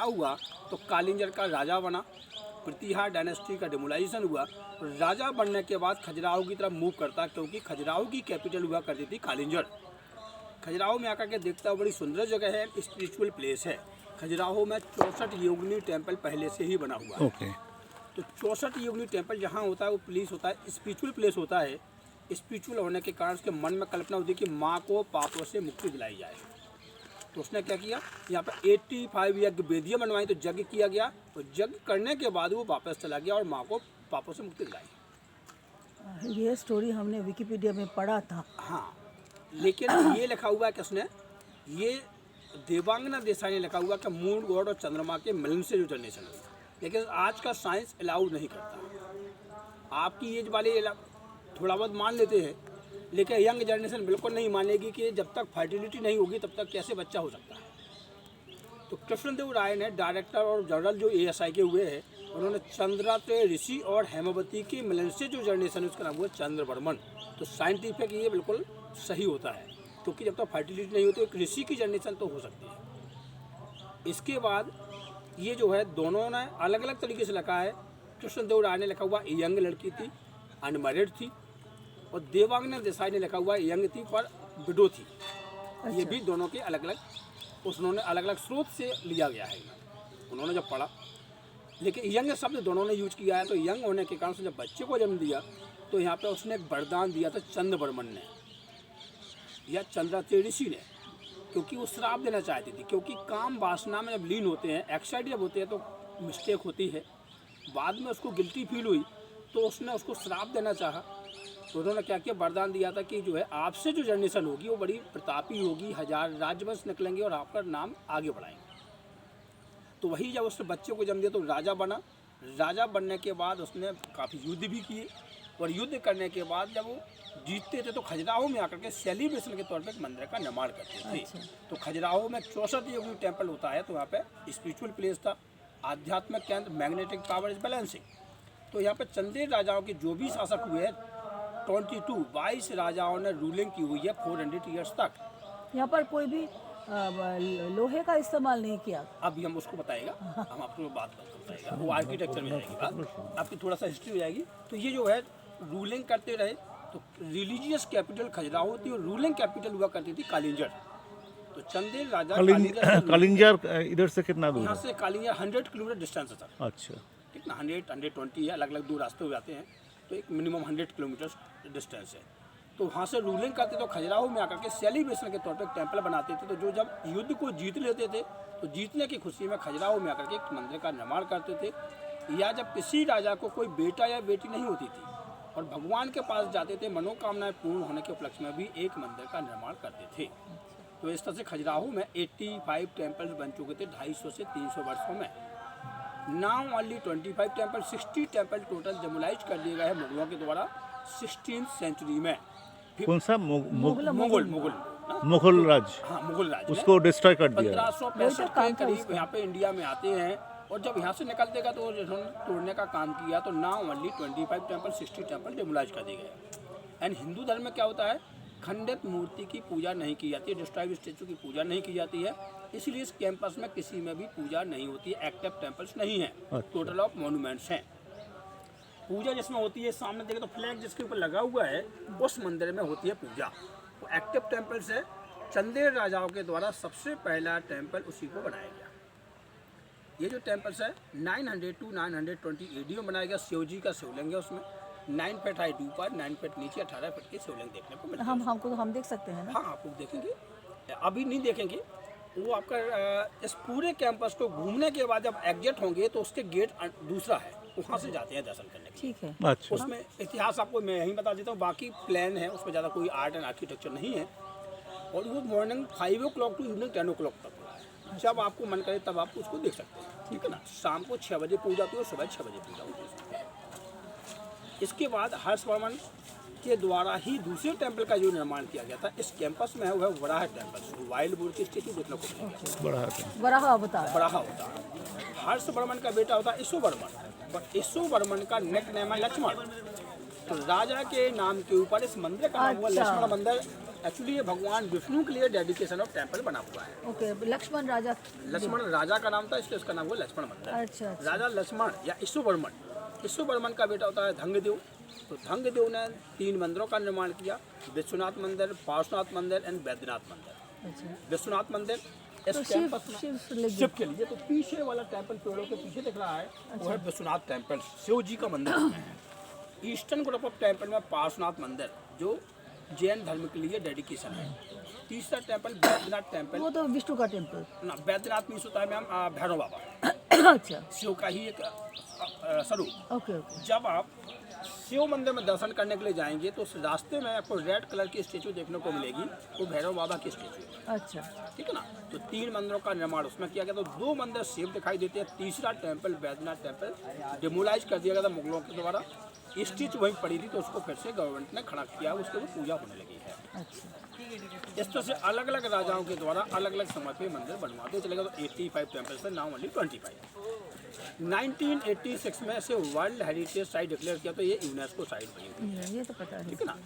हुआ तो कालिंजर का राजा बना, प्रतिहार डायनेस्टी का डिमोलाइजेशन हुआ। राजा बनने के बाद खजुराहो की तरफ मूव करता, क्योंकि खजुराहो की कैपिटल हुआ करती थी कालिंजर। खजुराहो में आकर के देखता बड़ी सुंदर जगह है, स्पिरिचुअल प्लेस है। खजुराहो में 64 योगिनी टेम्पल पहले से ही बना हुआ है। ओके। तो 64 योगिनी टेम्पल जहाँ होता है वो प्लेस होता है, स्पिरिचुअल प्लेस होता है। स्पिरिचुअल होने के कारण उसके मन में कल्पना होती है कि माँ को पापों से मुक्ति दिलाई जाए। तो उसने क्या किया, यहाँ पर 85 यज्ञ वेदियाँ बनवाई, तो यज्ञ किया गया। तो यज्ञ करने के बाद वो वापस चला गया और माँ को पापों से मुक्ति दिलाई। ये स्टोरी हमने विकिपीडिया में पढ़ा था। हाँ, लेकिन ये लिखा हुआ है कि उसने, ये देवांगना देसाई ने लिखा हुआ कि मून गॉड और चंद्रमा के मिलन से जो जनरेशन है, लेकिन आज का साइंस अलाउड नहीं करता। आपकी एज वाले थोड़ा बहुत मान लेते हैं, लेकिन यंग जनरेशन बिल्कुल नहीं मानेगी कि जब तक फर्टिलिटी नहीं होगी तब तक कैसे बच्चा हो सकता है। तो कृष्णदेव राय ने, डायरेक्टर और जनरल जो ASI के हुए हैं, उन्होंने चंद्राते ऋषि और हेमावती के मिलन से जो जनरेशन है उसका नाम हुआ चंद्रवर्मन। तो साइंटिफिक ये बिल्कुल सही होता है, क्योंकि जब तक फर्टिलिटी नहीं होती एक ऋषि की जनरेशन तो हो सकती है। इसके बाद ये जो है दोनों ने अलग अलग तरीके से लिखा है। कृष्णदेव राय ने लिखा हुआ यंग लड़की थी, अनमैरिड थी, और देवांगना देसाई ने लिखा हुआ यंग थी पर विडो थी। ये भी दोनों के अलग अलग, उन्होंने अलग अलग स्रोत से लिया गया है। उन्होंने जब पढ़ा, लेकिन यंग शब्द दोनों ने यूज किया है। तो यंग होने के कारण से जब बच्चे को जन्म दिया तो यहाँ पे उसने एक वरदान दिया था चंद्रवर्मन ने या चंद्राते ऋषि ने, क्योंकि वो श्राप देना चाहती थी। क्योंकि काम वासना में जब लीन होते हैं, एक्साइड जब होते हैं तो मिस्टेक होती है। बाद में उसको गिल्टी फील हुई तो उसने उसको श्राप देना चाहा। तो उन्होंने क्या किया, वरदान दिया था कि जो है आपसे जो जनरेशन होगी वो बड़ी प्रतापी होगी, 1000 राज्यवंश निकलेंगे और आपका नाम आगे बढ़ाएंगे। तो वही जब उसने बच्चे को जन्म दिया तो राजा बना। राजा बनने के बाद उसने काफ़ी युद्ध भी किए, और युद्ध करने के बाद जब वो जीतते थे तो खजुराहो में आकर के सेलिब्रेशन के तौर पे एक मंदिर का निर्माण करते थे। तो खजुराहो में 64 योगी टेम्पल होता है। तो यहाँ पे स्पिरिचुअल प्लेस था, आध्यात्मिक केंद्र, मैग्नेटिक पावर इज बैलेंसिंग। तो यहाँ पे चंदेल राजाओं के जो भी शासक हुए हैं 22 राजाओं ने रूलिंग की हुई है 400 ईयर्स तक। यहाँ पर कोई भी लोहे का इस्तेमाल नहीं किया। अभी हम उसको बताएगा, हम आपको बात बताएगा, वो आर्किटेक्चर में जाएगी बात, आपकी थोड़ा सा हिस्ट्री हो जाएगी। तो ये जो है रूलिंग करते रहे। तो रिलीजियस कैपिटल खजुराहो थी और रूलिंग कैपिटल हुआ करती थी कालिंजर। तो चंदेल राजा कालिंजर इधर से कितना दूर यहाँ है? से कालिंजर 100 किलोमीटर डिस्टेंस है सर। अच्छा, ठीक ना, 100-120 है, अलग अलग दूर रास्ते हो जाते हैं। तो एक मिनिमम 100 किलोमीटर डिस्टेंस है। तो वहाँ से रूलिंग करते तो खजुराहो में आकर के सेलिब्रेशन के तौर पे एक टेम्पल बनाते थे। तो जो जब युद्ध को जीत लेते थे तो जीतने की खुशी में खजुराहो में आकर के एक मंदिर का निर्माण करते थे। या जब किसी राजा को कोई बेटा या बेटी नहीं होती थी और भगवान के पास जाते थे, मनोकामनाएं पूर्ण होने के उपलक्ष्य में भी एक मंदिर का निर्माण करते थे। तो इस तरह से खजुराहो में 85 टेम्पल्स बन चुके थे 250 से 300 वर्षों में। Now only 25 temple, 60 temple total demolish कर दिए गए हैं मुगलों के द्वारा 16th सेंचुरी में। कौन सा? मुगल मुगल राज, हाँ मुगल राज उसको डिस्ट्रॉय कर दिया। 1565 के करीब यहाँ पे इंडिया में आते हैं, और जब यहाँ से निकलते तो उन्होंने तोड़ने का काम किया। तो नाउ ओनली 25 टेम्पल, 60 टेम्पल डेमोलाइज कर दिए गए। एंड हिंदू धर्म में क्या होता है, खंडित मूर्ति की पूजा नहीं की जाती है, डिस्ट्रॉयड स्टेचू की पूजा नहीं की जाती है। इसलिए इस कैंपस में किसी में भी पूजा नहीं होती है। एक्टिव टेम्पल्स नहीं है, टोटल ऑफ मॉन्यूमेंट्स हैं। पूजा जिसमें होती है, सामने देखें तो फ्लैग जिसके ऊपर लगा हुआ है उस मंदिर में होती है पूजा। तो एक्टिव टेम्पल्स है। चंदेल राजाओं के द्वारा सबसे पहला टेम्पल उसी को बनाया गया। ये जो टेम्पल्स है 900 to 920 AD में बनाया गया। शिव जी का शिवलिंग है, उसमें 9 फीट हाइट ऊपर, 9 फीट नीचे, 18 फीट की शिवलिंग देखने को मिलता है। हम देख सकते हैं ना? हाँ, आप लोग देखेंगे, अभी नहीं देखेंगे। वो आपका इस पूरे कैंपस को घूमने के बाद जब एग्जिट होंगे तो उसके गेट दूसरा है, वहाँ से जाते हैं दर्शन करने के लिए। ठीक है। अच्छा, उसमें इतिहास आपको मैं यहीं बता देता हूँ, बाकी प्लान है उसमें, ज़्यादा कोई आर्ट एंड आर्किटेक्चर नहीं है। और वो morning 5 o'clock to evening 10 o'clock तक हुआ है। जब आपको मन करे तब आप उसको देख सकते हैं, ठीक है ना। शाम को 6 बजे पूजा होती है और सुबह 6 बजे पूजा होती है। इसके बाद हर्षवर्मन के द्वारा ही दूसरे टेम्पल का जो निर्माण किया गया था इस कैंपस में है, वो है वराह टेम्पल। वाइल्ड बोर की स्टेचू देखने को मिलेगा, बड़ा वराह अवतार। वराह होता है। हर्षवर्मन का बेटा होता है यशोवर्मन, बट यशोवर्मन का नेक नेम है लक्ष्मण। तो राजा के नाम के ऊपर इस मंदिर का नाम हुआ लक्ष्मण मंदिर। एक्चुअली ये भगवान विष्णु के लिए डेडिकेशन ऑफ टेम्पल बना हुआ है। ओके, लक्ष्मण राजा। लक्ष्मण राजा का नाम था, इसलिए उसका नाम हुआ लक्ष्मण मंदिर। अच्छा अच्छा। राजा लक्ष्मण या ईश्वरवर्मन का बेटा होता है धंगदेव। तो धंगदेव ने 3 मंदिरों का निर्माण किया, विश्वनाथ मंदिर, पार्श्वनाथ मंदिर एंड बैद्यनाथ मंदिर। अच्छा, विश्वनाथ मंदिर तो इस कैंपस में शिव लिंग। शिव के लिए, तो पीछे वाला टेम्पल पेड़ों के पीछे दिख रहा है वो है विश्वनाथ टेम्पल, शिव जी का मंदिर उसमें है। ईस्टर्न ग्रुप ऑफ टेम्पल में पार्श्वनाथ मंदिर जो जैन धर्म के लिए डेडिकेशन है। तीसरा टेम्पल बैद्यनाथ टेम्पल। वो तो विष्णु का टेम्पल। ना, बैद्यनाथ मीन्स होता है मैम भैरव बाबा, अच्छा, शिव का ही एक स्वरूप। Okay okay. जब आप शिव मंदिर में दर्शन करने के लिए जाएंगे तो उस रास्ते में आपको रेड कलर की स्टेचू देखने को मिलेगी, वो भैरव बाबा की स्टेचू है। अच्छा, ठीक है ना। तो 3 मंदिरों का निर्माण उसमें किया गया, तो 2 मंदिर शिव दिखाई देते हैं। तीसरा टेम्पल बैद्यनाथ टेम्पल डिमोलाइज कर दिया गया था मुगलों के द्वारा, स्टिच वहीं पड़ी थी, तो उसको फिर से गवर्नमेंट ने खड़ा किया, उसके ऊपर पूजा होने लगी है। अच्छा, इस तरह से अलग अलग राजाओं के द्वारा अलग अलग समय पे मंदिर बनवाते चले गए। तो 85 टेम्पल्स है, नाउ ओनली 25। 1986 में इसे वर्ल्ड हेरिटेज साइट डिक्लेयर किया, तो ये यूनेस्को साइट बनी हुई ये तो पता है। है। ठीक है ना।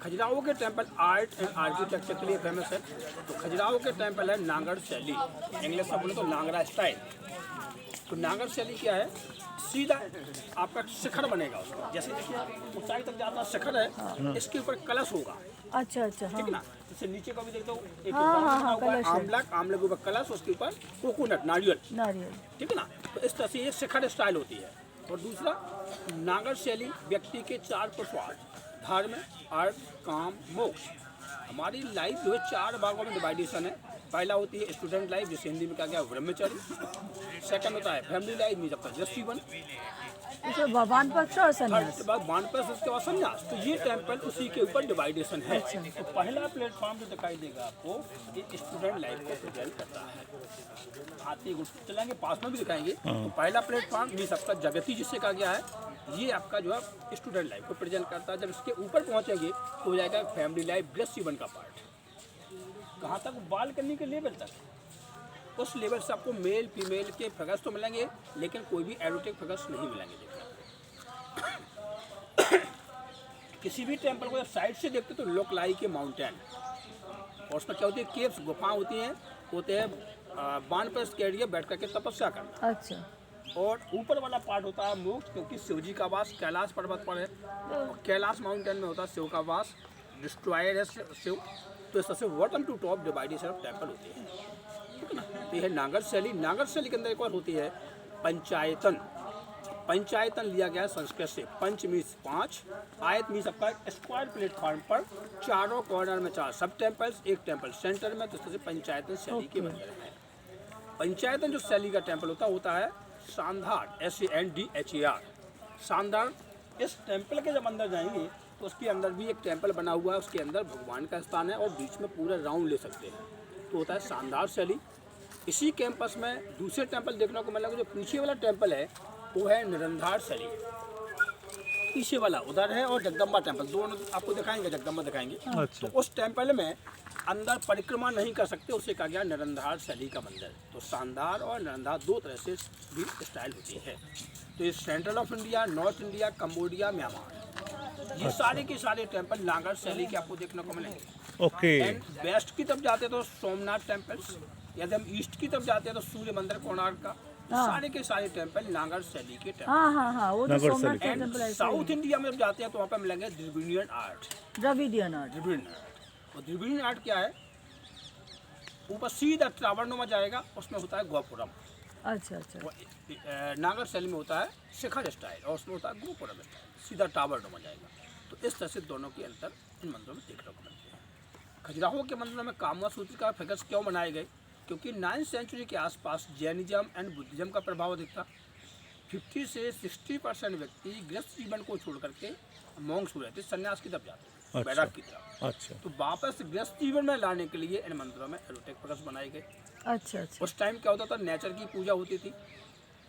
खजुराहो के टेम्पल आर्ट एंड आर्किटेक्चर के लिए फेमस है। तो खजुराहो के टेम्पल है नागर शैली, इंग्लिश में बोले तो नागरा स्टाइल। तो नागर शैली क्या है, सीधा आपका शिखर बनेगा उसका, जैसे देखिए ऊंचाई तक जाता शिखर है, इसके ऊपर कलश होगा। अच्छा अच्छा, ठीक है हाँ ना। जैसे नीचे का भी देखते हो एक हाँ, बना हाँ, हुआ है, कलश है। आमला, आमले के ऊपर कलश, उसके ऊपर कोकोनट नारियल। नारियल। ठीक है ना। तो इस तरह से ये शिखर स्टाइल होती है। और दूसरा नागर शैली व्यक्ति के 4 पुरुषार्थ, धर्म, अर्थ, काम, मोक्ष। हमारी लाइफ जो है 4 भागों में डिवाइडेशन है। पहला होती है स्टूडेंट लाइफ, जिसे हिंदी में कहा गया ब्रह्मचर्य। सेकंड होता है फैमिली लाइफ, मीन्स आपका गृहस्थ जीवन। इसमें भगवान पक्ष और संन्यास। उसके बाद वानप्रस्थ, उसके बाद संन्यास। तो ये टेम्पल उसी के ऊपर डिवाइडेशन है। तो पहला प्लेटफॉर्म जो दिखाई देगा आपको, ये स्टूडेंट लाइफ को प्रेजेंट करता है। आते ही चलेंगे, पास में भी दिखाएंगे। तो पहला प्लेटफॉर्म मीन्स आपका जगती, जिससे कहा गया है, ये आपका जो है स्टूडेंट लाइफ को प्रेजेंट करता है। जब इसके ऊपर पहुंचेंगे तो हो जाएगा फैमिली लाइफ, गृहस्थ जीवन का पार्ट। कहाँ तक, बाल करने के लेवल तक। उस लेवल से आपको मेल फीमेल के फिगर्स तो मिलेंगे, लेकिन कोई भी एरोटिक फिगर्स नहीं मिलेंगे। किसी भी टेम्पल को जब साइड से देखते तो लुक लाइक ए माउंटेन, और उसमें क्या होती है, केव्स, गुफा होती हैं, होते हैं वानप्रस्थ के एरिया, बैठ करके तपस्या करना। अच्छा, और ऊपर वाला पार्ट होता है मोक्ष, क्योंकि शिव जी का वास कैलाश पर्वत पर है, और कैलाश माउंटेन में होता है शिव का वास, डिस्ट्रॉयर है शिव। तो इस तरह से bottom to top division of temple होती है। ठीक है ना। तो यह है नागर शैली। नागर शैली के अंदर एक और होती है पंचायतन। पंचायतन लिया गया है संस्कृत से, पंच मीन्स 5, आयत मीन्स आपका स्क्वायर प्लेटफॉर्म पर चारों कॉर्नर में 4 सब टेम्पल्स, एक टेम्पल सेंटर में। तो इस तरह से पंचायतन शैली के मंदिर है। पंचायतन जो शैली का टेम्पल होता है शानदार, SANDHAR, शानदार। इस टेम्पल के जब अंदर जाएंगे तो उसके अंदर भी एक टेम्पल बना हुआ है, उसके अंदर भगवान का स्थान है, और बीच में पूरा राउंड ले सकते हैं। तो होता है शानदार शैली। इसी कैंपस में दूसरे टेम्पल देखने को मिलेगा। जो पीछे वाला टेम्पल है वो है निरंधार शैली, पीछे वाला उधर है, और जगदम्बा टेम्पल, दोनों आपको दिखाएंगे, जगदम्बा दिखाएंगे। अच्छा। तो उस टेम्पल में अंदर परिक्रमा नहीं कर सकते, उसे कहा गया निरंधार शैली का मंदिर। तो शानदार और निरंधार 2 तरह से भी स्टाइल होती है। तो ये central of India, north India, Cambodia, Myanmar, ये सारे के सारे टेम्पल नागर शैली के आपको देखने को मिलेंगे। ओके। एंड वेस्ट की तरफ जाते तो सोमनाथ टेम्पल्स, यदि हम ईस्ट की तरफ जाते हैं तो सूर्य मंदिर कोणार्क का। सारे के सारे टेम्पल नागर शैली के टेम्पल। हाँ हाँ हाँ, वो तो नागर सोमनाथ शैली। का एंड टेम्पल है। साउथ इंडिया में जब जाते हैं तो वहाँ पे मिलेंगे Dravidian art. Dravidian art. Dravidian art, और द्रविडियन आर्ट क्या है, ऊपर सीधा टावरनुमा जाएगा, उसमें होता है गोपुरम। अच्छा अच्छा, नागर शैली में होता है शिखर स्टाइल, और उसमें होता है गोपुरम स्टाइल, सीधा टावरनुमा जाएगा। तो इस तरह से दोनों के अंतर इन मंदिरों में देखने को मिलते हैं। खजुराहो के मंदिरों में कामवा सूत्र का फिगर्स क्यों बनाए गए, क्योंकि 9वीं सेंचुरी के आसपास जैनिज्म एंड बुद्धिज्म का प्रभाव दिखता। 50 से 60% व्यक्ति गृहस्थ जीवन को छोड़ करके मोंक्स हो रहते, संन्यास की तरफ जाते, अच्छा। बैराग की तरफ। अच्छा। तो वापस गृहस्थ जीवन में लाने के लिए इन मंदिरों में एरोटिक फिगर्स बनाए गए। अच्छा अच्छा, उस टाइम क्या होता था, नेचर की पूजा होती थी,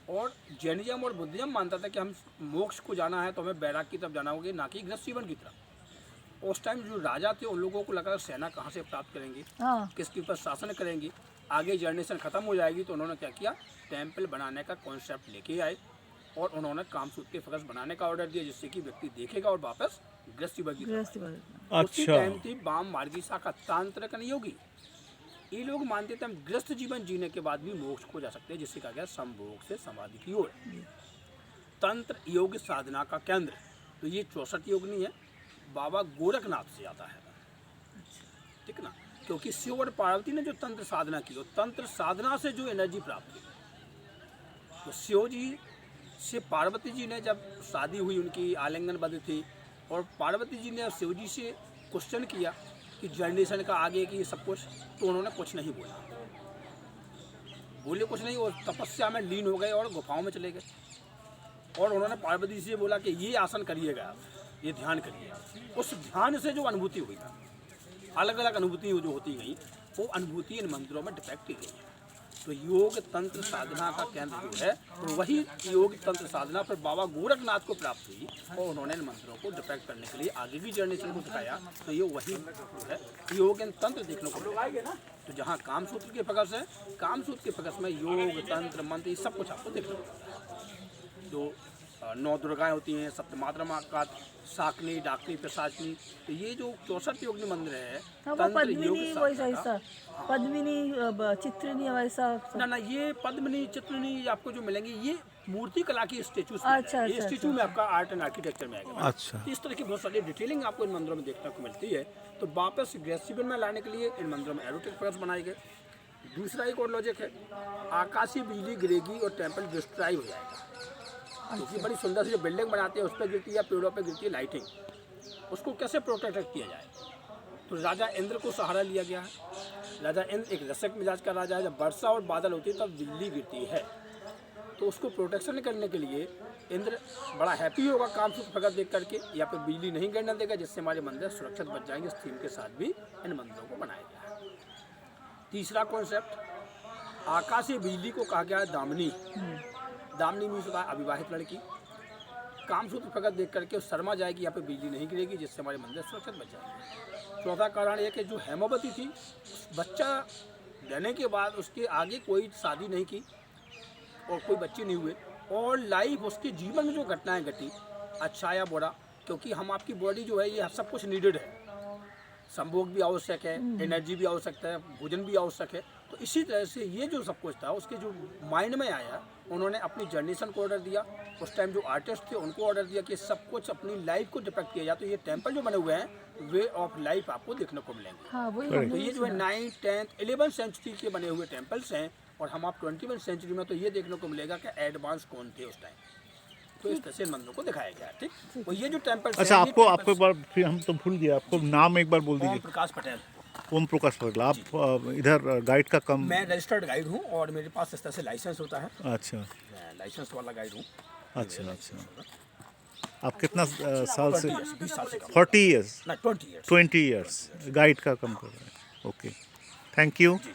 और जैनिज्म और बुद्धिज्म मानता था कि हम मोक्ष को जाना है तो हमें बैराग की तरफ जाना होगा, ना कि गृहस्थ जीवन की तरफ। उस टाइम जो राजा थे उन लोगों को लगा सेना कहाँ से प्राप्त करेंगे, हाँ किसके ऊपर शासन करेंगे, आगे जनरेशन खत्म हो जाएगी। तो उन्होंने क्या किया, टेम्पल बनाने का कॉन्सेप्ट लेके आए। और उन्होंने कामसूत्र के फकस बनाने का ऑर्डर दिया, जिससे कि व्यक्ति देखेगा और वापस गृहस्थ जीवन की तरफ गृहस्थी पर उसी अच्छा टाइम थी वाम मार्गीसा का तांत्रिक योगी। ये लोग मानते थे हम गृहस्थ जीवन जीने के बाद भी मोक्ष को जा सकते हैं, जिससे कहा गया संभोग से समाधि की ओर। तंत्र योग साधना का केंद्र तो ये 64 योगिनी है, बाबा गोरखनाथ से आता है, ठीक ना, क्योंकि शिव और पार्वती ने जो तंत्र साधना की, तंत्र साधना से जो एनर्जी प्राप्त की, तो शिव जी से पार्वती जी ने जब शादी हुई, उनकी आलिंगनबद्ध थी, और पार्वती जी ने शिव जी से क्वेश्चन किया कि जनरेशन का आगे की सब कुछ, तो उन्होंने कुछ नहीं बोले कुछ नहीं, और तपस्या में लीन हो गए और गुफाओं में चले गए। और उन्होंने पार्वती जी से बोला कि ये आसन करिएगा आप, ये ध्यान करिए। उस ध्यान से जो अनुभूति हुई था, अलग अलग अनुभूति जो होती गई, वो अनुभूति इन मंदिरों में डिपेक्ट की गई है। तो योग तंत्र साधना का केंद्र जो है, तो वही योग तंत्र साधना पर बाबा गोरखनाथ को प्राप्त हुई, और उन्होंने इन मंदिरों को डिपेक्ट करने के लिए आगे की जनरेशन को दिखाया। तो ये वही जो है योग तंत्र देखने को मिलेगा। तो जहाँ कामसूत्र के फकस है, कामसूत्र के फकस में योग तंत्र मंत्र ये सब कुछ आपको देखने को मिलेगा। जो 9 दुर्गाएं होती हैं, सप्तमात्रा का शाकनी, डाकनी, प्रसाचनी, तो ये जो 64 योगिनी मंदिर है, हाँ, वो तंत्र योग पद्मिनी साधना वैसा का। पद्मिनी चित्रिनी वैसा ना ये पद्मिनी चित्रनी आपको जो मिलेंगी, ये मूर्ति कला की स्टेचूज अच्छा, ये अच्छा, स्टेचू में आपका आर्ट एंड आर्किटेक्चर में आएगा। अच्छा इस तरह की बहुत सारी डिटेलिंग आपको इन मंदिरों में देखने को मिलती है। तो वापस गृहस्थ जीवन में लाने के लिए इन मंदिरों में एरोटिक फकस बनाए गए। दूसरा एक और लॉजिक है, आकाशीय बिजली गिरेगी और टेम्पल डिस्ट्रॉय हो जाएगा, क्योंकि बड़ी सुंदर सी जो बिल्डिंग बनाते हैं उस पर गिरती है, पेड़ों पर गिरती है लाइटिंग, उसको कैसे प्रोटेक्ट किया जाए। तो राजा इंद्र को सहारा लिया गया है। राजा इंद्र एक रसक मिजाज का राजा है। जब वर्षा और बादल होती है तब बिजली गिरती है, तो उसको प्रोटेक्शन करने के लिए इंद्र बड़ा हैप्पी होगा कामसूत्र फकस देख करके, या फिर बिजली नहीं गिरने देगा, जिससे हमारे मंदिर सुरक्षित बच जाएंगे। इस थीम के साथ भी इन मंदिरों को बनाया गया है। तीसरा कॉन्सेप्ट, आकाशीय बिजली को कहा गया है दामिनी। दामिनी मीन्स होता है अविवाहित लड़की। कामसूत्र फकस देख करके शर्मा जाएगी, यहाँ पे बिजली नहीं गिरेगी, जिससे हमारे मंदिर सुरक्षित बच जाएंगे। चौथा कारण एक है, जो हेमावती थी, बच्चा देने के बाद उसके आगे कोई शादी नहीं की और कोई बच्चे नहीं हुए, और लाइफ उसके जीवन में जो घटनाएं घटी, अच्छा या बुरा, क्योंकि हम आपकी बॉडी जो है ये सब कुछ नीडेड है, संभोग भी आवश्यक है, एनर्जी भी आवश्यक है, भोजन भी आवश्यक है। तो इसी तरह से ये जो सब कुछ था उसके जो माइंड में आया, उन्होंने अपनी जनरेशन को ऑर्डर दिया। उस टाइम जो आर्टिस्ट थे उनको ऑर्डर दिया कि सब कुछ अपनी लाइफ को डिपेक्ट किया जाए। तो ये टेम्पल जो बने हुए हैं, वे ऑफ लाइफ आपको देखने को मिलेंगे। हाँ वही Correct. हमने तो ये भी जो है सुना। 9th, 10th, 11th सेंचुरी के बने हुए टेम्पल्स हैं, और हम आप 21st सेंचुरी में तो ये देखने को मिलेगा कि एडवांस कौन थे उस टाइम। तो इस तरह से इन मंदिरों को दिखाया गया है, ठीक। और ये जो टेम्पल्स अच्छा, आपको एक बार फिर हम तो भूल गया, आपको नाम एक बार बोल ओम दीजिए। प्रकाश पटेल, ओम प्रकाश पटेल। आप इधर गाइड का कम। मैं रजिस्टर्ड गाइड हूँ, और मेरे पास इस तरह से लाइसेंस होता है। अच्छा मैं लाइसेंस वाला गाइड हूँ। अच्छा अच्छा। आप कितना साल से? 20 साल से 40 ईयर्स, ना 20 ईयर्स। 20 ईयर्स गाइड का कम कर रहे हैं। Okay, thank you. जी।